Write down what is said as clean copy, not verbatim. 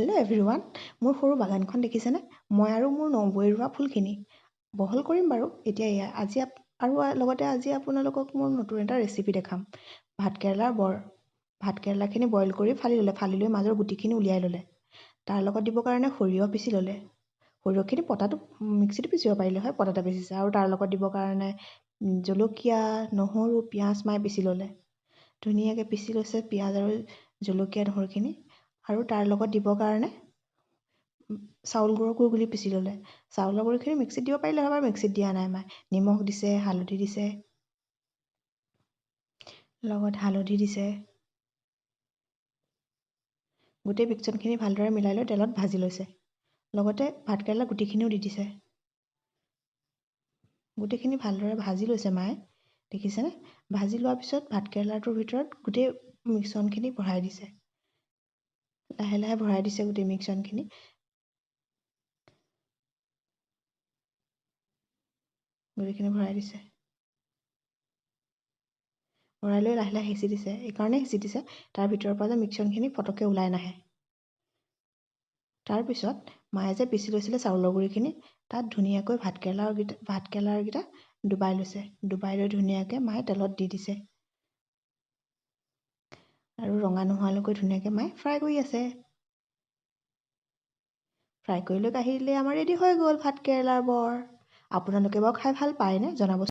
Hello' everyone, মোৰ সৰু বাগানখন দেখিছেনে? মই আৰু মোৰ নবৌৱে ৰোৱা ফুলখিনি বহল কৰিম বাৰু এতিয়া আজি আপোনালোকক মোৰ নতুন এটা ৰেচিপি দেখাম। ভাতকেৰেলাৰ বৰ। ভাতকেৰেলাখিনি বইল কৰি ফালি ল'লে, ফালি লৈ মাজৰ গুটিখিনি উলিয়াই ল'লে। তাৰ লগত দিবৰ কাৰণে সৰিয়হ পিচি ল'লে। সৰিয়হখিনি মিক্সিতো পিচিব পাৰিলে হয়, পটাতে পিচিছে। আৰু তাৰ লগত দিবৰ কাৰণে জলকীয়া, নহৰু, পিঁয়াজ মায়ে পিচি ল'লে। ধুনীয়াকৈ পিচি লৈছে পিঁয়াজ আৰু জলকীয়া, নহৰুখিনি। আৰু তাৰ লগত দিবৰ কাৰণে চাউল গুড়ি পিচি ল'লে। চাউলৰ গুড়িখিনি মিক্সিত দিব পাৰিলে হয়, মিক্সিত দিয়া নাই মায়ে। নিমখ দিছে, হালধি দিছে, লগত হালধি দিছে। গোটেই মিক্সনখিনি ভালদৰে মিলাই লৈ তেলত ভাজি লৈছে। লগতে ভাতকেৰেলা গুটিখিনিও দি দিছে। গোটেইখিনি ভালদৰে ভাজি লৈছে মায়ে, দেখিছেনে? ভাজি লোৱাৰ পিছত ভাতকেৰেলাটোৰ ভিতৰত গোটেই মিশ্ৰণখিনি ভৰাই দিছে। লাহে লাহে ভৰাই দিছে গোটেই মিশ্ৰণখিনি। গোটেইখিনি ভৰাই দিছে। ভৰাই লৈ লাহে লাহে হেঁচি দিছে। এইকাৰণেই হেঁচি দিছে, তাৰ ভিতৰৰ পৰা যে মিশ্ৰণখিনি পটককৈ ওলাই নাহে। তাৰপিছত মায়ে যে পিচি লৈছিলে চাউলৰ গুড়িখিনি, তাত ধুনীয়াকৈ ভাতকেৰেলাকেইটা ডুবাই লৈছে। ডুবাই লৈ ধুনীয়াকৈ মায়ে তেলত দি দিছে। আৰু ৰঙা নোহোৱালৈকে ধুনীয়াকৈ মায়ে ফ্ৰাই কৰি আছে। ফ্ৰাই কৰি লৈ কাঢ়ি দিলে আমাৰ ৰেডি হৈ গ'ল ভাতকেৰেলাৰ বৰ। আপোনালোকে বাৰু খাই ভাল পায়নে? জনাবচোন।